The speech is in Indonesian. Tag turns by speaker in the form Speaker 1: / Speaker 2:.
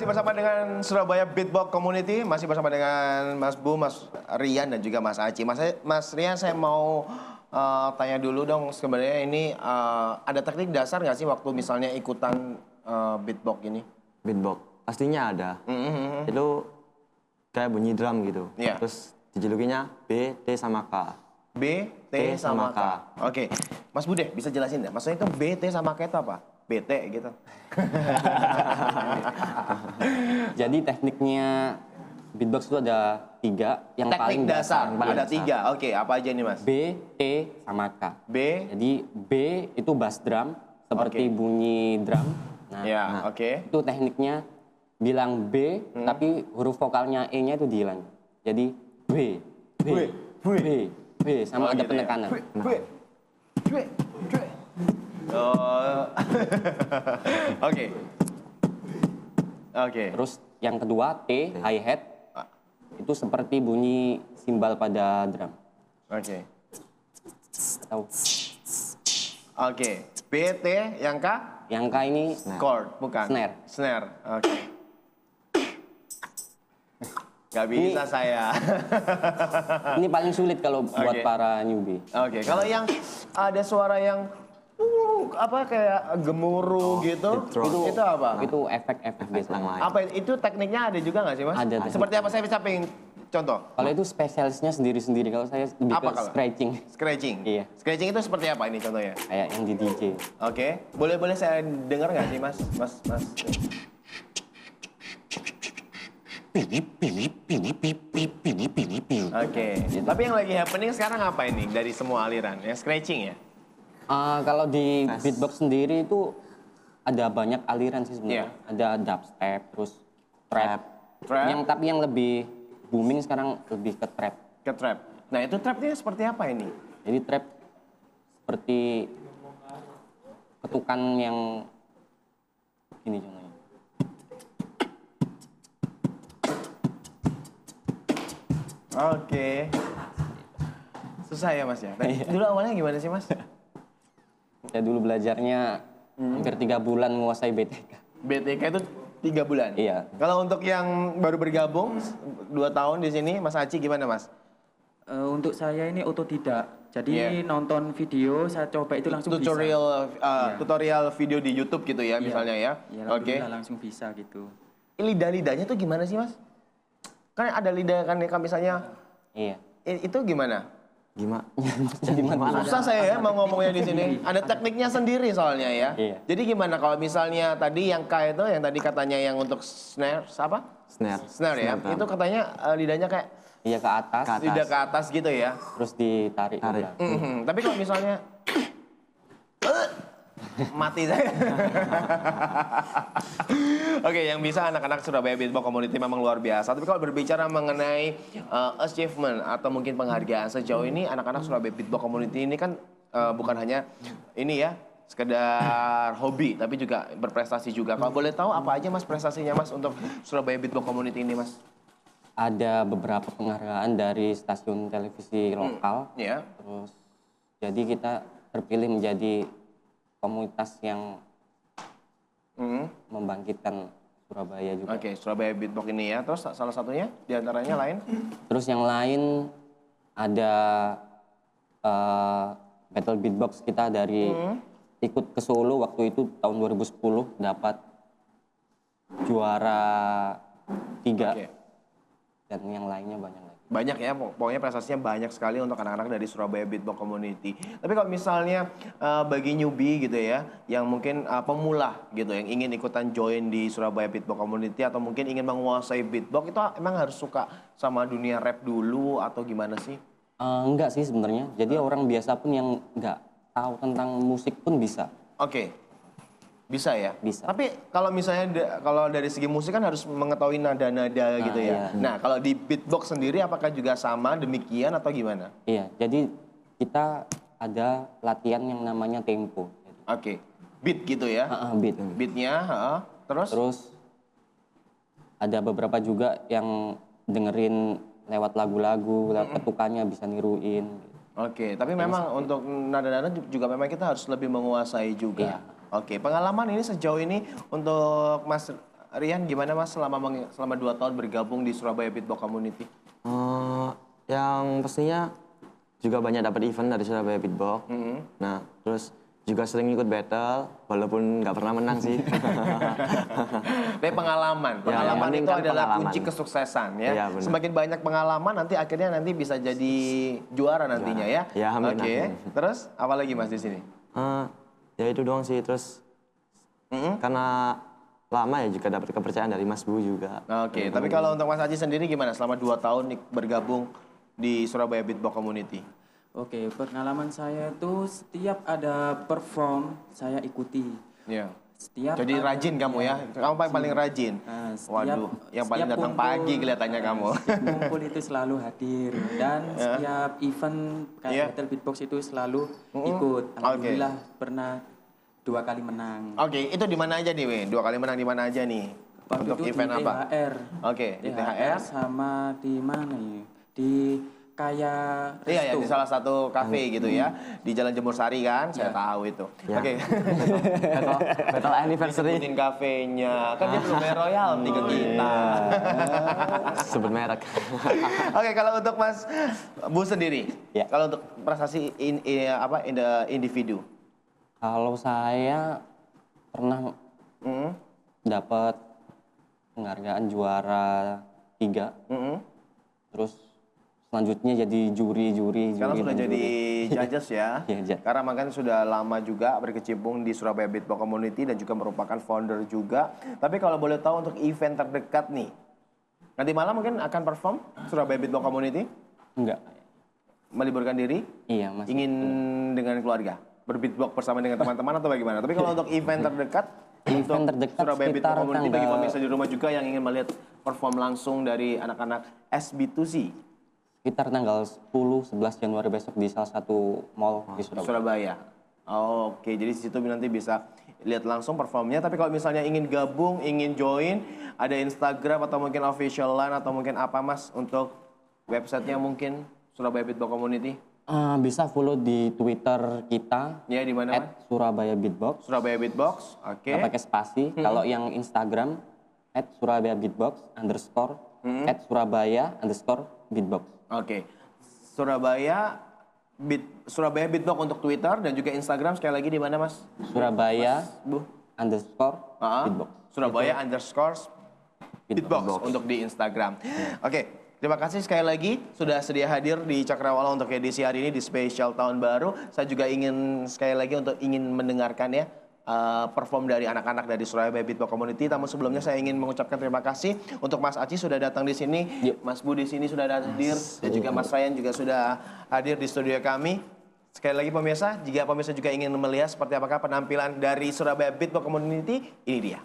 Speaker 1: masih bersama dengan Surabaya Beatbox Community, masih bersama dengan Mas Bu, Mas Rian dan juga Mas Aci. Mas Rian, saya mau tanya dulu dong, sebenarnya ini ada teknik dasar nggak sih waktu misalnya ikutan beatbox ini?
Speaker 2: Beatbox, pastinya ada. Itu kayak bunyi drum gitu.
Speaker 1: Yeah.
Speaker 2: Terus dijulukinya B, T sama K.
Speaker 1: B, T sama K. Oke, Mas Bude bisa jelasin nggak? Maksudnya itu B, T sama K itu apa? BT gitu.
Speaker 3: Jadi tekniknya beatbox itu ada 3 yang
Speaker 1: Teknik
Speaker 3: paling
Speaker 1: dasar,
Speaker 3: paling
Speaker 1: ada
Speaker 3: dasar.
Speaker 1: 3. Oke, apa aja nih Mas?
Speaker 3: B, T, sama K.
Speaker 1: B.
Speaker 3: Jadi B itu bass drum seperti bunyi drum. Nah,
Speaker 1: Ya, oke.
Speaker 3: itu tekniknya bilang B tapi huruf vokalnya E-nya itu dihilang. Jadi B, B, B sama ada
Speaker 1: gitu ya?
Speaker 3: penekanan.
Speaker 1: Oh. Oke. Oke.
Speaker 3: Terus yang kedua T, hi-hat. Itu seperti bunyi simbal pada drum.
Speaker 1: Oke.
Speaker 3: Tahu?
Speaker 1: Oke. B, T, yang K?
Speaker 3: Yang K ini
Speaker 1: Chord, bukan?
Speaker 3: Snare.
Speaker 1: Snare, oke. Gak bisa saya.
Speaker 3: ini paling sulit kalau buat
Speaker 1: Oke.
Speaker 3: para newbie.
Speaker 1: Oke, kalau yang ada suara yang apa kayak gemuruh gitu, itu apa?
Speaker 3: Itu efek-efek biasanya.
Speaker 1: Apa itu tekniknya ada juga nggak sih Mas?
Speaker 3: Ada.
Speaker 1: Seperti apa, saya bisa pengen contoh?
Speaker 3: Kalau itu spesialisnya sendiri-sendiri. Kalau saya lebih
Speaker 1: Apa
Speaker 3: ke
Speaker 1: kalau?
Speaker 3: scratching.
Speaker 1: Scratching.
Speaker 3: Iya.
Speaker 1: Scratching itu seperti apa ini contohnya?
Speaker 3: Kayak yang di DJ.
Speaker 1: Oke, boleh saya dengar nggak sih Mas? Mas. Oke. Tapi yang lagi happening sekarang apa ini dari semua aliran? Yang scratching ya?
Speaker 3: Kalau di beatbox sendiri itu ada banyak aliran sih sebenarnya. Ada dubstep, terus trap. Tapi yang lebih booming sekarang lebih ke trap.
Speaker 1: Ke trap. Nah itu trapnya seperti apa ini?
Speaker 3: Jadi trap seperti ketukan yang ini contohnya.
Speaker 1: Oke. Susah ya Mas ya? Dulu awalnya gimana sih Mas?
Speaker 3: Saya dulu belajarnya hampir 3 bulan menguasai BTK.
Speaker 1: BTK itu 3 bulan?
Speaker 3: Iya.
Speaker 1: Kalau untuk yang baru bergabung 2 tahun di sini, Mas Aci gimana Mas?
Speaker 4: Untuk saya ini otodidak. Jadi nonton video, saya coba itu langsung
Speaker 1: tutorial,
Speaker 4: bisa.
Speaker 1: tutorial video di YouTube gitu ya, misalnya ya?
Speaker 4: Oke. Langsung bisa gitu.
Speaker 1: Lidah-lidahnya tuh gimana sih Mas? Kan ada lidah kan misalnya,
Speaker 3: Iya.
Speaker 1: itu gimana?
Speaker 3: Gimana?
Speaker 1: Susah saya ya mau ngomongnya di sini. Ada tekniknya sendiri soalnya ya.
Speaker 3: Iya.
Speaker 1: Jadi gimana kalau misalnya tadi yang K itu, yang tadi katanya yang untuk snare, apa? Snare ya. Itu katanya lidahnya kayak
Speaker 3: Iya ke atas.
Speaker 1: lidah ke atas gitu ya.
Speaker 3: Terus ditarik. Ke belakang.
Speaker 1: Tapi kalau misalnya mati saya. Oke, yang bisa anak-anak Surabaya Beatbox Community memang luar biasa. Tapi kalau berbicara mengenai achievement atau mungkin penghargaan sejauh ini, anak-anak Surabaya Beatbox Community ini kan bukan hanya ini ya, sekedar hobi, tapi juga berprestasi juga. Kalau boleh tahu apa aja Mas prestasinya Mas untuk Surabaya Beatbox Community ini Mas?
Speaker 3: Ada beberapa penghargaan dari stasiun televisi lokal.
Speaker 1: Iya.
Speaker 3: Terus jadi kita terpilih menjadi komunitas yang membangkitkan Surabaya juga.
Speaker 1: Oke, Surabaya Beatbox ini ya. Terus salah satunya diantaranya lain?
Speaker 3: Terus yang lain ada battle beatbox kita dari ikut ke Solo waktu itu tahun 2010 dapat juara 3.
Speaker 1: Oke.
Speaker 3: Dan yang lainnya banyak lagi.
Speaker 1: Banyak ya, pokoknya prestasinya banyak sekali untuk anak-anak dari Surabaya Beatbox Community. Tapi kalau misalnya bagi newbie gitu ya, yang mungkin pemula gitu, yang ingin ikutan join di Surabaya Beatbox Community atau mungkin ingin menguasai beatbox, itu emang harus suka sama dunia rap dulu atau gimana sih?
Speaker 3: Enggak sih sebenarnya. Jadi orang biasa pun yang enggak tahu tentang musik pun bisa.
Speaker 1: Oke. Bisa ya?
Speaker 3: Bisa.
Speaker 1: Tapi kalau misalnya kalau dari segi musik kan harus mengetahui nada-nada gitu ya.
Speaker 3: Iya.
Speaker 1: Nah, kalau di beatbox sendiri apakah juga sama demikian atau gimana?
Speaker 3: Iya, jadi kita ada latihan yang namanya tempo.
Speaker 1: Oke. Beat gitu ya?
Speaker 3: Beat.
Speaker 1: Beatnya, terus?
Speaker 3: Terus ada beberapa juga yang dengerin lewat lagu-lagu, lewat ketukannya bisa niruin.
Speaker 1: Oke, tapi memang untuk nada-nada juga memang kita harus lebih menguasai juga.
Speaker 3: Iya.
Speaker 1: Oke, pengalaman ini sejauh ini untuk Mas Rian gimana Mas selama 2 tahun bergabung di Surabaya Beatbox Community?
Speaker 2: Yang pastinya juga banyak dapat event dari Surabaya Beatbox. Nah, terus juga sering ikut battle, walaupun nggak pernah menang sih.
Speaker 1: Tapi pengalaman
Speaker 2: yang penting
Speaker 1: itu
Speaker 2: kan
Speaker 1: adalah
Speaker 2: pengalaman.
Speaker 1: kunci kesuksesan ya.
Speaker 2: Iya, benar.
Speaker 1: Semakin banyak pengalaman akhirnya bisa jadi juara nantinya ya.
Speaker 2: Ya, amin,
Speaker 1: Oke.
Speaker 2: amin.
Speaker 1: Terus apa lagi Mas di sini?
Speaker 2: Ya itu doang sih, terus karena lama ya juga dapat kepercayaan dari Mas Bu juga.
Speaker 1: Oke, tapi kalau untuk Mas Aji sendiri gimana selama 2 tahun bergabung di Surabaya Beatbox Community?
Speaker 4: Oke, pengalaman saya itu setiap ada perform saya ikuti.
Speaker 1: Iya.
Speaker 4: Setiap
Speaker 1: Jadi
Speaker 4: ada-
Speaker 1: rajin kamu ya? Kamu paling rajin? Waduh, yang paling
Speaker 4: setiap
Speaker 1: datang
Speaker 4: kumpul,
Speaker 1: pagi kelihatannya kamu.
Speaker 4: setiap kumpul itu selalu hadir dan setiap event kayak
Speaker 1: Iya.
Speaker 4: Battle Beatbox itu selalu ikut. Alhamdulillah pernah 2 kali menang.
Speaker 1: Oke, itu di mana aja nih, Win? 2 kali menang di mana aja nih?
Speaker 4: Waktu
Speaker 1: Untuk
Speaker 4: itu
Speaker 1: event
Speaker 4: di
Speaker 1: apa?
Speaker 4: THR.
Speaker 1: Oke, di THR.
Speaker 4: sama di mana ya? Di Kaya
Speaker 1: Iya ya,
Speaker 4: Resto.
Speaker 1: di salah satu kafe gitu ya. Di Jalan Jemur Sari kan, saya tahu itu.
Speaker 2: Ya.
Speaker 1: Oke.
Speaker 2: Battle anniversary.
Speaker 1: Disebutin kafenya, kan dia belum bayar royalti ke kita.
Speaker 2: Sebut merek.
Speaker 1: Oke, kalau untuk Mas Bu sendiri,
Speaker 3: Ya.
Speaker 1: kalau untuk prestasi in the individu.
Speaker 3: Kalau saya pernah dapat penghargaan juara 3. Terus selanjutnya jadi juri.
Speaker 1: Sekarang sudah
Speaker 3: dan
Speaker 1: jadi
Speaker 3: juri.
Speaker 1: judges ya.
Speaker 3: Iya, judge.
Speaker 1: Karena makanya sudah lama juga berkecimpung di Surabaya Beatbox Community dan juga merupakan founder juga. Tapi kalau boleh tahu untuk event terdekat nih, nanti malam mungkin akan perform Surabaya Beatbox Community?
Speaker 3: Enggak.
Speaker 1: Meliburkan diri?
Speaker 3: Iya, Mas.
Speaker 1: Ingin dengan keluarga? Berbeatbox bersama dengan teman-teman atau bagaimana? Tapi kalau untuk event terdekat,
Speaker 3: Event
Speaker 1: untuk
Speaker 3: terdekat
Speaker 1: Surabaya Beatbox
Speaker 3: sekitar
Speaker 1: Community bagi
Speaker 3: tanggal-
Speaker 1: pemirsa di rumah juga yang ingin melihat perform langsung dari anak-anak SB2C
Speaker 3: Sekitar tanggal 10-11 Januari besok di salah satu mall di Surabaya.
Speaker 1: Surabaya. Oke, jadi di situ nanti bisa lihat langsung performnya. Tapi kalau misalnya ingin gabung, ingin join, ada Instagram atau mungkin official line atau mungkin apa Mas untuk websitenya mungkin Surabaya Beatbox Community?
Speaker 3: Bisa follow di Twitter kita
Speaker 1: Ya di mana Mas?
Speaker 3: @surabaya beatbox.
Speaker 1: Surabaya Beatbox. Oke.
Speaker 3: Nggak pakai spasi. Kalau yang Instagram @surabaya beatbox _ @surabaya_beatbox.
Speaker 1: Oke. Surabaya Beatbox untuk Twitter dan juga Instagram sekali lagi di mana Mas?
Speaker 3: Surabaya
Speaker 1: Bu.
Speaker 3: _beatbox.
Speaker 1: Surabaya _beatbox untuk di Instagram. Oke, terima kasih sekali lagi sudah sedia hadir di Cakrawala untuk edisi hari ini di spesial tahun baru. Saya juga ingin sekali lagi ingin mendengarkan ya perform dari anak-anak dari Surabaya Beatbox Community. Namun sebelumnya saya ingin mengucapkan terima kasih untuk Mas Aci sudah datang di sini, Mas Bu di sini sudah hadir dan juga Mas Ryan juga sudah hadir di studio kami. Sekali lagi pemirsa, jika pemirsa juga ingin melihat seperti apakah penampilan dari Surabaya Beatbox Community, ini dia.